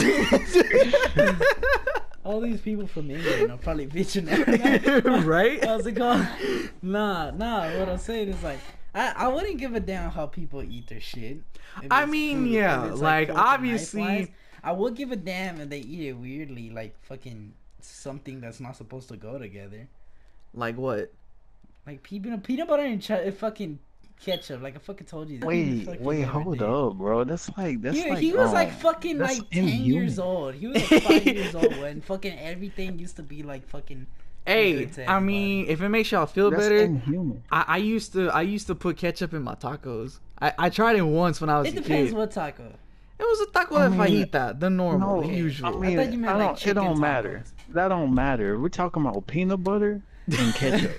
All these people from England are probably bitching at me. Right? How's it called? Nah. What I'm saying is like, I wouldn't give a damn how people eat their shit. If I it's mean, food, yeah, if it's, like, fork and obviously- knife-wise. I would give a damn if they eat it weirdly, like fucking something that's not supposed to go together. Like what? Like peanut butter and fucking ketchup. Like I fucking told you that. wait, hold up, bro. That's like He was like fucking that's like 10 years inhuman. old. He was like 5 years old when fucking everything used to be like fucking. Hey, good to I everybody. mean, if it makes y'all feel That's better, inhuman. I used to put ketchup in my tacos. I tried it once when I was It a depends kid. what taco. It was a taco I de mean, fajita, the normal, No, the usual. I mean, thought you meant, like, it chicken don't tacos. matter. That don't matter. We're talking about peanut butter and ketchup.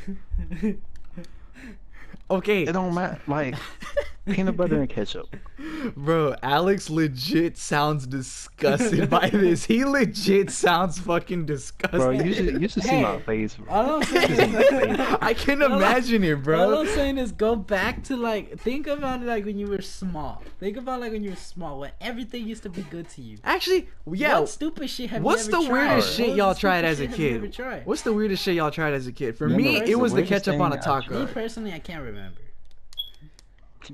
Okay, It don't matter. Like peanut butter and ketchup. bro, Alex legit sounds disgusted by this. He legit sounds fucking disgusted. Bro, you should see my Hey. face, bro. All I'm saying is, I can imagine it, all bro. I'm saying is go back to like think about it like when you were small. Think about like when you were small when everything used to be good to you. Actually, yeah. What stupid shit have What's you the ever tried? weirdest What shit was y'all the tried stupid as a shit have you ever kid? tried? What's the weirdest shit y'all tried as a kid? For You me, know, it was the weirdest ketchup on a thing I taco. Me personally, I can't remember.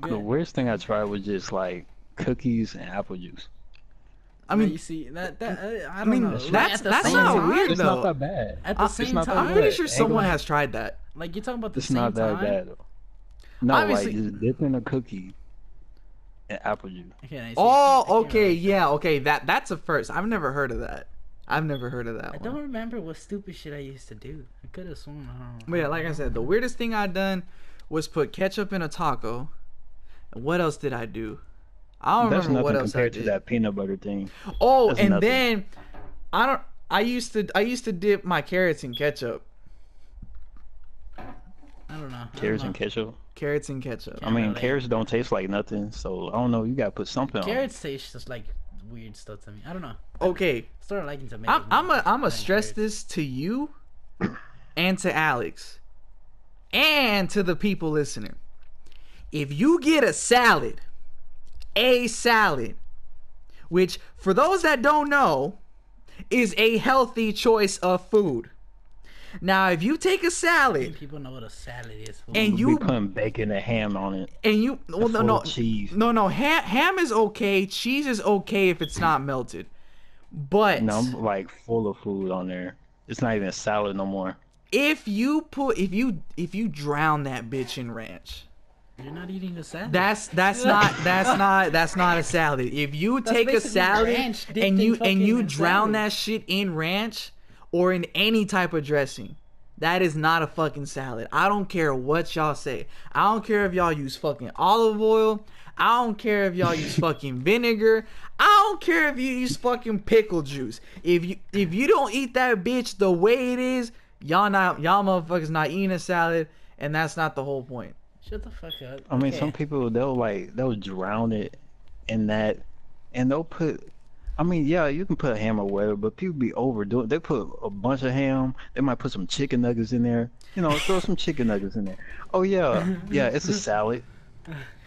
The worst thing I tried was just like cookies and apple juice. I I mean, you see that I mean, don't know. that's- At the that's same not time- weird, It's though. not that bad. At the I- same not that I'm time, pretty bad. sure Ain't someone gonna- has tried that. like you're talking about the It's same not that time. bad though. No, Obviously- like just dipping a cookie in apple juice. Okay, I see. I Oh, can't okay, remember. yeah, okay. That's a first. I've never heard of that. I've never heard of that I one. don't remember what stupid shit I used to do. I could have sworn. I don't know. But yeah, like I said, the weirdest thing I done was put ketchup in a taco. And what else did I do? I don't That's remember what nothing else I compared to did. that peanut butter thing. Oh, That's and nothing. then I used to dip my carrots in ketchup. I don't know. Carrots and ketchup. Carrots and ketchup. I mean, relate. carrots don't taste like nothing, so I don't know. You gotta put something on. Carrots taste just like weird stuff to me. I don't know. Okay, Started liking tomatoes. I'm more a than stress carrots. this to you and to Alex and to the people listening. If you get a salad, which for those that don't know is a healthy choice of food. Now, if you take a salad People know what a salad is. and You you be putting bacon and ham on it. well, full no, of cheese. no, ham is okay. Cheese is okay if it's not melted, but No, I'm like full of food on there. It's not even a salad no more. if you drown that bitch in ranch, You're not eating a salad. that's not a salad. If you take a basically salad ranch dipped and in you fucking drown salad. that shit in ranch or in any type of dressing, that is not a fucking salad. I don't care what y'all say. I don't care if y'all use fucking olive oil. I don't care if y'all use fucking vinegar. I don't care if you use fucking pickle juice. If you don't eat that bitch the way it is, y'all motherfuckers not eating a salad, and that's not the whole point. Shut the fuck up. I mean, Okay. some people they'll drown it in that, and they'll put. I mean, yeah, you can put ham or whatever, but people be overdoing. They put a bunch of ham. They might put some chicken nuggets in there. You know, throw some chicken nuggets in there. Oh yeah, yeah, it's a salad.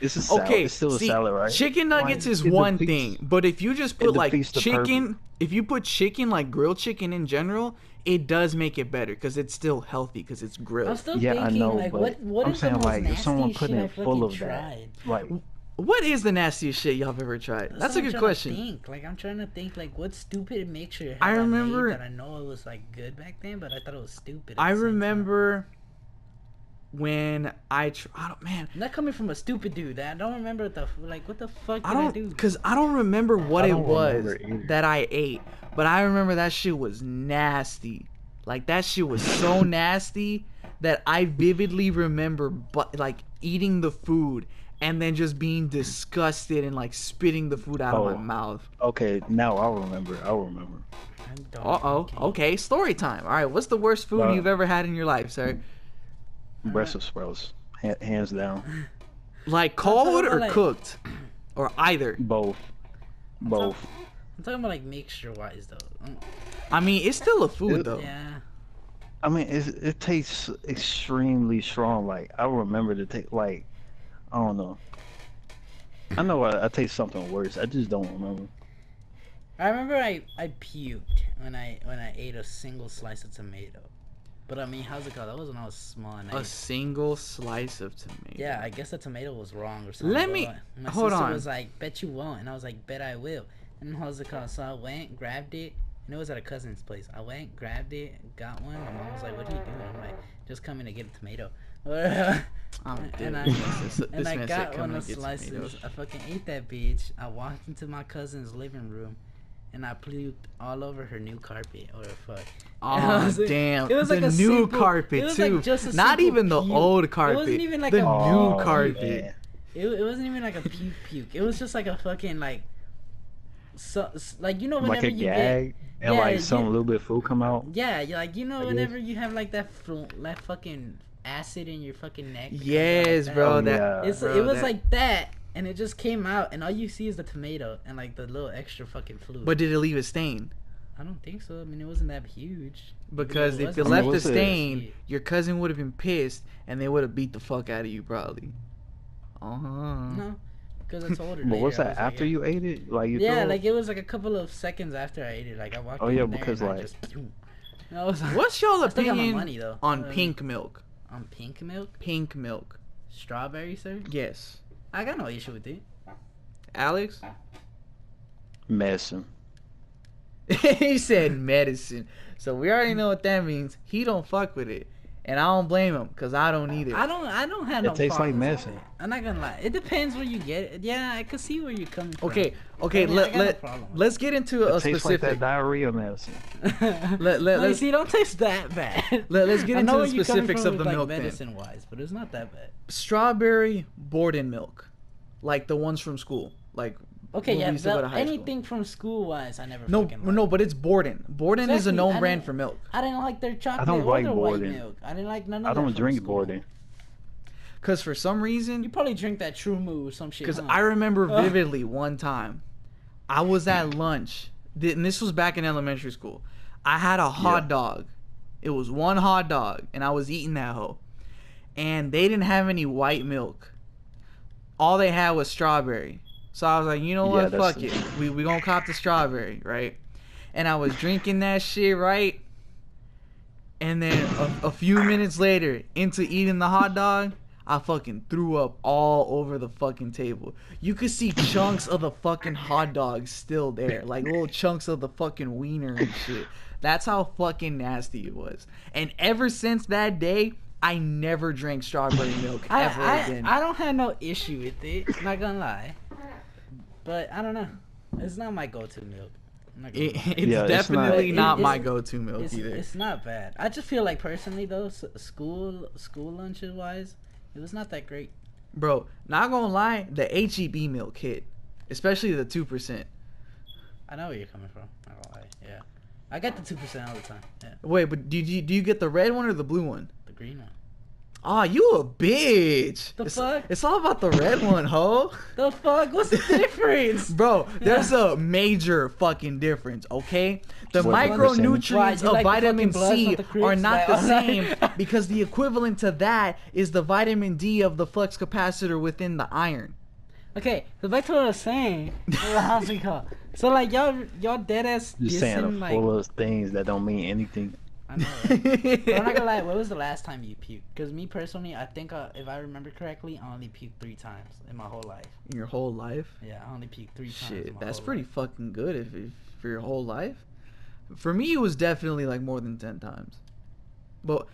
It's a salad. Okay, It's still a see, salad, right? chicken nuggets Like, is it one defeats- thing, but if you just put like defeats the chicken, if you put chicken like grilled chicken in general, it does make it better because it's still healthy because it's I'm grilled. still Yeah, I thinking know, like but what I'm is the saying most like if someone nastiest put shit I it full fucking of that, tried? like What is the nastiest shit y'all have ever tried? That's what a I'm good trying to question. think. Like I'm trying to think like what stupid mixture have I I remember- made that I know it was like good back then, but I thought it was stupid. at I the same time. remember when I don't man, I'm not coming from a stupid dude. I don't remember what the fuck did I I don't do? because I don't remember what I it don't was remember either. that I ate, but I remember that shit was nasty. Like that shit was so nasty that I vividly remember, but like eating the food and then just being disgusted and like spitting the food out of my Oh. mouth. okay, now I'll remember. I don't. Okay, story time. All right, what's the worst food you've ever had in your life, sir? Brussels sprouts, hands down. Like talking cold about, or like- cooked, or either? Both. I'm talking about like mixture wise though. I mean, it's still a food though. Yeah. I mean, it tastes extremely strong. Like I remember the taste. Like I don't know. I know I taste something worse. I just don't remember. I remember I puked when I ate a single slice of tomato. But I mean, how's it called? That was when I was small and I A single slice of tomato. yeah, I guess the tomato was wrong or something. Let but me- my hold sister on. was like, "Bet you won't," and I was like, "Bet I will." And how's it called? So I went, grabbed it, and it was at a cousin's place. I went, grabbed it, got one. My mom was like, "What are you doing?" I'm like, "Just coming to get a tomato." And I and I got one of the slices. I fucking ate that bitch. I walked into my cousin's living room, and I puked all over her new carpet. Or fuck. Oh damn! It was the like a new simple- carpet it was too. like just a Not simple even the puke. old It carpet. wasn't even like the a- new Oh, carpet. man. It wasn't even like a puke. It was just like a fucking like, so like you know Like whenever a you gag and yeah, like some you- little bit of food come out. yeah, like you know I whenever you have like that fucking acid in your fucking neck. that comes out Yes, like bro. Oh, that yeah. It's, bro, it was that- like that, and it just came out, and all you see is the tomato and like the little extra fucking fluid. But did it leave a stain? I don't think so. I mean, it wasn't that huge. Because if was, it I left mean, a what's it? stain, your cousin would have been pissed, and they would have beat the fuck out of you probably. No, because I told her. But later, what's I that was like, after yeah. you ate it? Like you Yeah, threw like up? it was like a couple of seconds after I ate it. Like I walked Oh, in yeah, there because, and I like- just. And I was like, What's y'all I still got my opinion money, though. on pink milk? On pink milk, Pink milk. strawberry, sir. Yes. I got no issue with it. Alex? Medicine. He said medicine. So we already know what that means. He don't fuck with it. And I don't blame him, because I don't either. I don't have no. It tastes like problems with medicine. it. I'm not gonna lie. It depends where you get it. Yeah, I can see where you're coming from. Okay, I mean, I got no let problem with let's get into a It tastes like specific. that diarrhea medicine. let's- see, don't taste that bad. Let's get I into know the where you're coming specifics from of the with, like, milk then. medicine wise, but it's not that bad. Strawberry Borden milk. Like the ones from school. Like Okay, when we yeah, used to go to high school. anything from school wise, I never. No, fucking liked. no, but it's Borden. Borden is a Exactly, known I brand didn't- for milk. I didn't like their chocolate don't or like their Borden. white milk. I didn't like none of I that don't from drink school. Borden. Cause for some You reason, probably drink that True Moo or some shit. because huh? I remember Ugh. vividly one time, I was at lunch, and this was back in elementary school. I had a hot dog. It was one hot dog, and I was eating that hoe. And they didn't have any white milk. All they had was strawberry. So I was like, you know what? Yeah, that's Fuck it. We gonna cop the strawberry, right? And I was drinking that shit, right? And then a few minutes later, into eating the hot dog, I fucking threw up all over the fucking table. You could see chunks of the fucking hot dog still there. Like little chunks of the fucking wiener and shit. That's how fucking nasty it was. And ever since that day, I never drank strawberry milk ever again. I don't have no issue with it. Not gonna lie, but I don't know. It's not my go-to milk. I'm not gonna lie. It's Yeah, it's definitely not- not my it's- go-to milk either. It's not bad. I just feel like personally though, school lunches wise, it was not that great. Bro, not gonna lie, the HEB milk hit. Especially the 2%. I know where you're coming from. Not gonna lie. Yeah, I got the 2% all the time. Yeah, Wait, but do you get the red one or the blue one? the green one. Oh, you a bitch. The fuck? It's all about the red one, ho. The fuck? What's the difference? Bro, there's a major fucking difference, okay? The What, micronutrients Why, you of like the vitamin fucking Bloods, C not the Crips? are not Like, the same because the equivalent to that is the vitamin D of the flux capacitor within the iron. Okay, so back to what I was saying. How's it called? So like y'all dead ass Just saying dissing a like. full of things that don't mean anything. I know. Right? But I'm not gonna lie. When was the last time you puked? Because me personally, I think if I remember correctly, I only puked 3 times in my whole life. In your whole life? Yeah, I only puked 3 times. in Shit, my that's whole pretty life. fucking good if for your whole life. For me, it was definitely like more than 10 times. But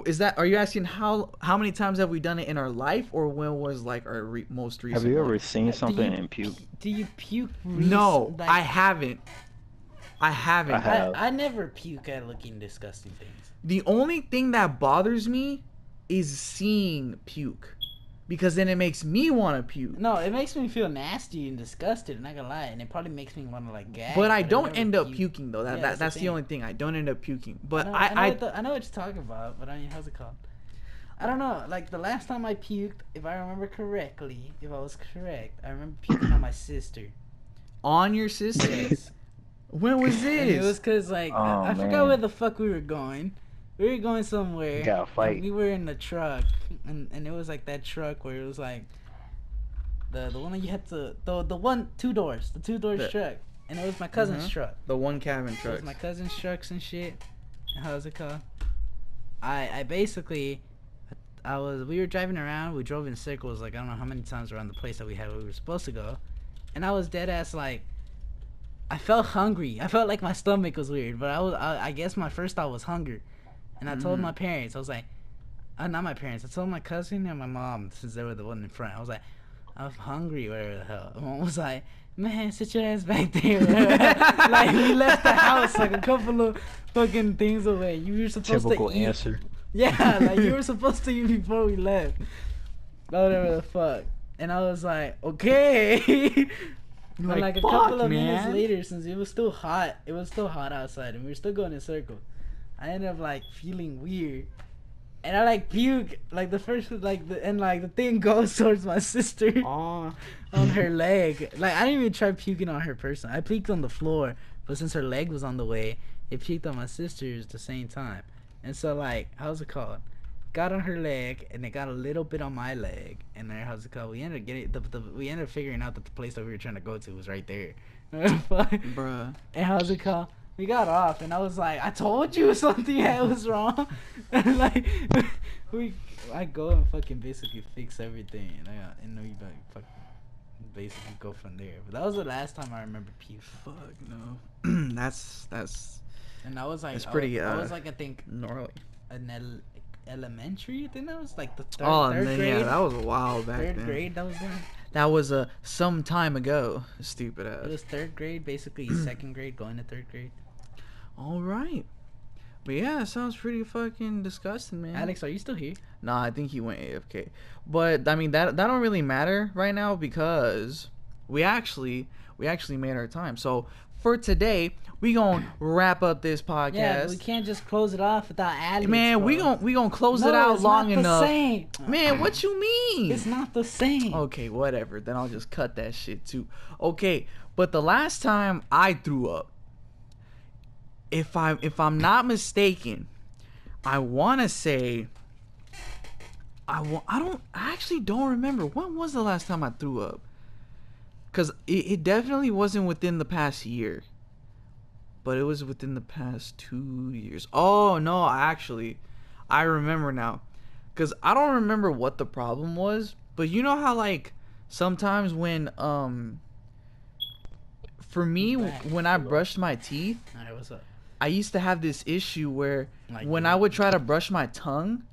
is that? Are you asking how many times have we done it in our life, or when was like our most recent? Have you one? ever seen something you- and puke? Do you puke? No, like, I haven't. I haven't. I have. I never puke at looking disgusting things. The only thing that bothers me is seeing puke, because then it makes me want to puke. No, it makes me feel nasty and disgusted. I'm not gonna lie, and it probably makes me want to like gag. But I don't never end up puke. puking though. Yeah, That's that's the the thing. only thing. I don't end up puking. But I know what you're talking about. But I mean, how's it called? I don't know. Like the last time I puked, if I remember correctly, if I was correct, I remember puking on my sister. on your sister. Yes. When was And it was this? cause like Oh, I forgot man. where the fuck we were going. We were going somewhere. You gotta and fight. we were in the truck, and it was like that truck where it was like the one that you had to the one 2 doors, the 2 doors The- truck, and it was my cousin's Mhm. truck. The one cabin It truck. was my cousin's trucks and shit. How's it called? I basically, we were driving around. We drove in circles like I don't know how many times around the place that we were supposed to go, and I was dead ass like. I felt hungry. I felt like my stomach was weird, but I guess my first thought was hunger, and I told my parents. I was like, not my parents. I told my cousin and my mom since they were the one in front. I was like, I'm hungry, whatever the hell. And mom was like, man, sit your ass back there. Like we left the house like a couple of fucking things away. You were supposed Typical to eat. answer. Yeah, like you were supposed to eat before we left. Whatever the fuck. And I was like, okay. But like a couple of minutes later, since it was still hot outside, and we were still going in circles, I ended up like feeling weird, and I like puke like the first the thing goes towards my sister on her leg. Like I didn't even try puking on her person. I puked on the floor, but since her leg was on the way, it puked on my sister's at the same time. And so like, how's it called? Got on her leg, and it got a little bit on my leg, and there, how's it called? We ended up getting we ended up figuring out that the place that we were trying to go to was right there. Bruh. And how's it called? We got off, and I was like, I told you something was wrong. And like, I go and fucking basically fix everything, and we like fucking basically go from there. But that was the last time I remember puking. Fuck no. that's And I was like, It's pretty, I was like, I think gnarly. an elementary. I think that was like the third Man, grade. yeah, that was a while back Third then. grade, that was then. That was some time ago. Stupid It ass. was 3rd grade, basically 2nd grade, going to 3rd grade. All right. But yeah, it sounds pretty fucking disgusting, man. Alex, are you still here? Nah, I think he went AFK. But I mean that don't really matter right now because we actually made our time. So for today, we gonna wrap up this podcast. Yeah, but we can't just close it off without Alex. Man, bro. we gonna close it No, out it's long not enough. The same. Man, what you mean? It's not the same. Okay, whatever. Then I'll just cut that shit too. Okay, but the last time I threw up, if I'm not mistaken, I want to say I actually don't remember when was the last time I threw up. Cause it definitely wasn't within the past year, but it was within the past 2 years. Oh no, actually, I remember now. Cause I don't remember what the problem was, but you know how like sometimes when for me when I brushed my teeth, Alright, what's up? I used to have this issue where Like when what? I would try to brush my tongue,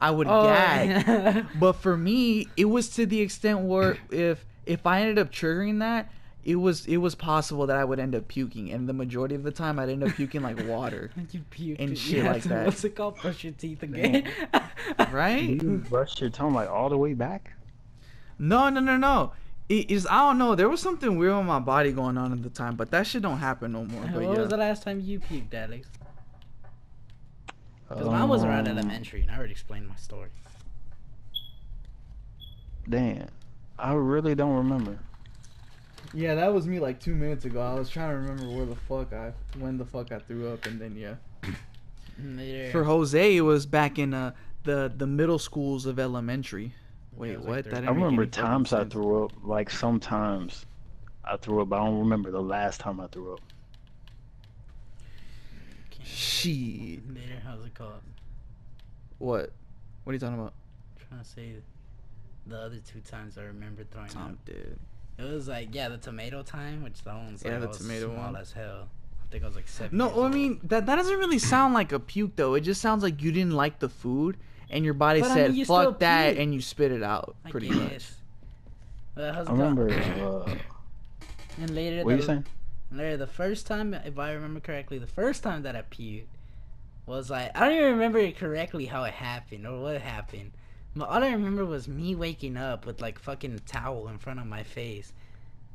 I would Oh, gag. yeah. But for me, it was to the extent where if I ended up triggering that, it was possible that I would end up puking, and the majority of the time I'd end up puking like water, You puked and it. shit You had like to- that. What's it called? Brush your teeth again. right? Do you brush your tongue like all the way back? No. It is, I don't know. There was something weird with my body going on at the time, but that shit don't happen no more. But When yeah. was the last time you puked, Alex? Because mine was around Um, elementary, and I already explained my story. Damn, I really don't remember. Yeah, that was me like 2 minutes ago. I was trying to remember when the fuck I threw up, and then yeah. Later. For Jose, it was back in the middle schools of elementary. Wait, it was what? like That third didn't I make remember any fucking times I sense. threw up. Like sometimes I threw up. I don't remember the last time I threw up. Shit. Later, how's it called? What? What are you talking about? Trying to say the other 2 times I remember throwing up. I'm dead. It was like, yeah, the tomato time, which that one's like, Yeah, the I was tomato small one. as hell. I think I was like 7 No, years I old. mean that doesn't really sound like a puke though. It just sounds like you didn't like the food and your body But, I said mean, you still fuck that puke. and you spit it out I pretty guess. much. How's I it going? remember. And later, What are you saying? later, the first time, if I remember correctly, the first time that I puked was like, I don't even remember it correctly how it happened or what happened. But all I remember was me waking up with like fucking towel in front of my face.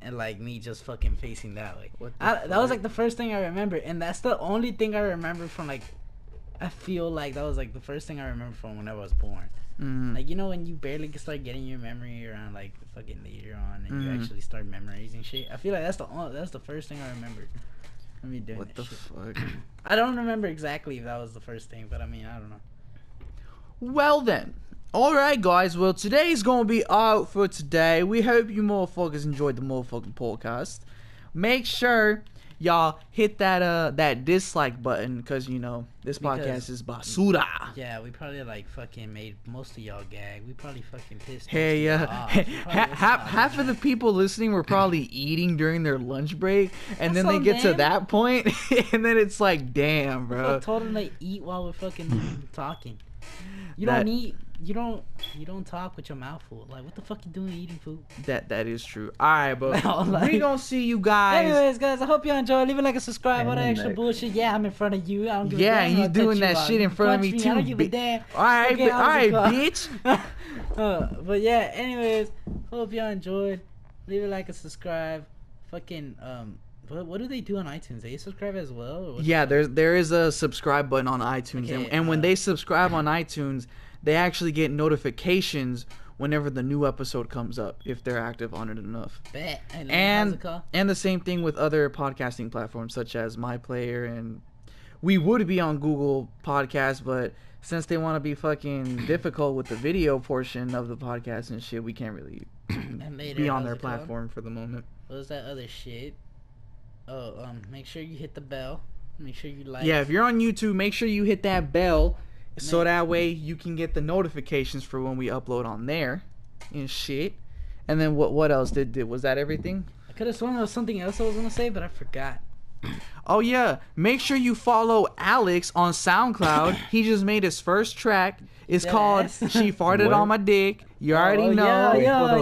And like me just fucking facing that way. What the That was fuck? like the first thing I remember, and that's the only thing I remember from like. I feel like that was like the first thing I remember from when I was born. Mm. Like, you know, when you barely start getting your memory around like fucking later on, and you actually start memorizing shit. I feel like that's the first thing I remembered. Let me do What the shit. fuck? I don't remember exactly if that was the first thing, but I mean, I don't know. Well then. Alright guys, well today's gonna be out for today. We hope you motherfuckers enjoyed the motherfucking podcast. Make sure y'all hit that dislike button because you know this Because- podcast is basura. Yeah, we probably like fucking made most of y'all gag. We probably fucking pissed. Hey, most of y'all off. We probably wasn't half of the bothered. people listening were probably eating during their lunch break, and then That's they on get to them. that point, and then it's like, damn, I bro. told them to eat while we're fucking talking. You That- don't eat. You don't talk with your mouth full. Like, what the fuck you doing eating food? That is true. All right, but All right. we gonna see you guys. Anyways, guys, I hope you enjoy. Leave a like and subscribe. All And that then extra next. bullshit. Yeah, I'm in front of you. I don't give a Yeah, damn. he's I'll doing touch you that out. shit in You front of punch me I don't too, give a bi- damn. All right, Okay, all right, how's it bitch. But yeah, anyways, hope y'all enjoyed. Leave a like and subscribe. Fucking what do they do on iTunes? They subscribe as well? Or what's Yeah, the- there is a subscribe button on iTunes, Okay, and when they subscribe on iTunes, they actually get notifications whenever the new episode comes up if they're active on it enough. Bet. How's And it called? and the same thing with other podcasting platforms such as MyPlayer, and we would be on Google Podcasts, but since they want to be fucking difficult with the video portion of the podcast and shit, we can't really And later, be on how's their it called? platform for the moment. What was that other shit? Oh, make sure you hit the bell. Make sure you like. Yeah, if you're on YouTube, make sure you hit that bell so Man. that way you can get the notifications for when we upload on there and shit. And then what else did was that everything? I could have sworn there was something else I was gonna say, but I forgot. Oh yeah, make sure you follow Alex on SoundCloud. He just made his first track. It's called Yes. She Farted What? on My Dick. You already Oh, know.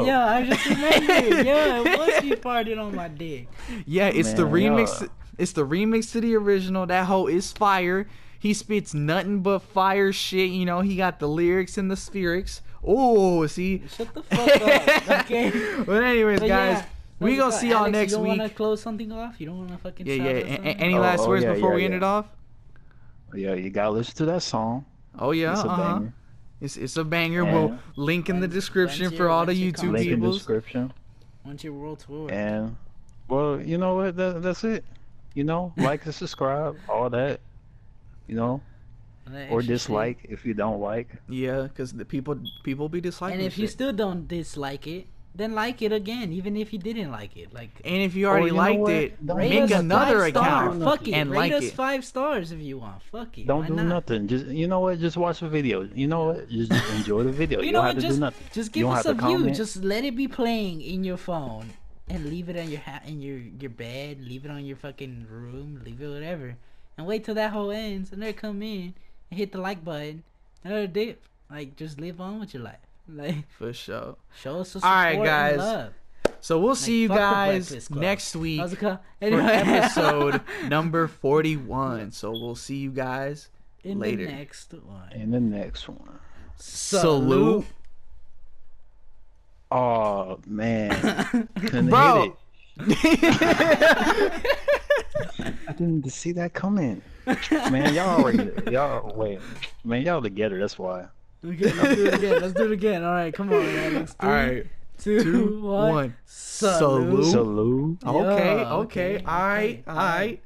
Yeah, I just remembered. Yeah, it was she farted on my dick. Yeah, it's the Man, remix. yeah. It's the remix to the original. That hoe is fire. He spits nothing but fire shit. You know, he got the lyrics and the spherics. Oh, see. Shut the fuck up, okay? But anyways, But guys, yeah, we gonna see y'all Alex, next you don't week. wanna close something off? You don't wanna fucking Yeah, shout yeah. us something? Any last words yeah, before yeah, we end yeah. it off? Yeah, you gotta listen to that song. Oh yeah, It's a banger. It's a banger. Yeah. We'll link in the When's- description when's for your- all the when's your YouTube concert? Link in the peoples. description. When's your world tour? And well, you know what? That's it. You know, like and subscribe, all that. You know, And that or extra shit. dislike if you don't like. Yeah, because the people be disliking And if you shit. still don't dislike it, then like it again, even if you didn't like it. Like, And if you already you know liked what? it, Don't rate make us another 5 star. account Fuck it. and Rate like us it. 5 stars if you want. Fuck it. Don't Why do not? nothing. Just you know what? Just watch the video. You know what? Just enjoy the video. You, You know don't what? have to Just, do nothing. just You give don't us have a to view. comment. Just let it be playing in your phone and leave it on your in your bed. Leave it on your fucking room. Leave it whatever, and wait till that whole ends, and then come in and hit the like button and let it dip. Like, just live on with your life. Like, For sure. show us some All support right, guys. and love. So we'll see you fuck the guys Breakfast Club. next week How's it called? for Anyway. episode number 41. So we'll see you guys in later. the next one. In the next one. Salute. Oh man, couldn't Bro. hit it. I didn't see that coming. Man, y'all already y'all wait. Man, y'all together. That's why. Okay, let's do it again. Let's do it again. All right, come on, man. Let's All right. 2, 2, 1. 1. Salute. Salute. Okay, Yeah, okay. All right, okay, all right.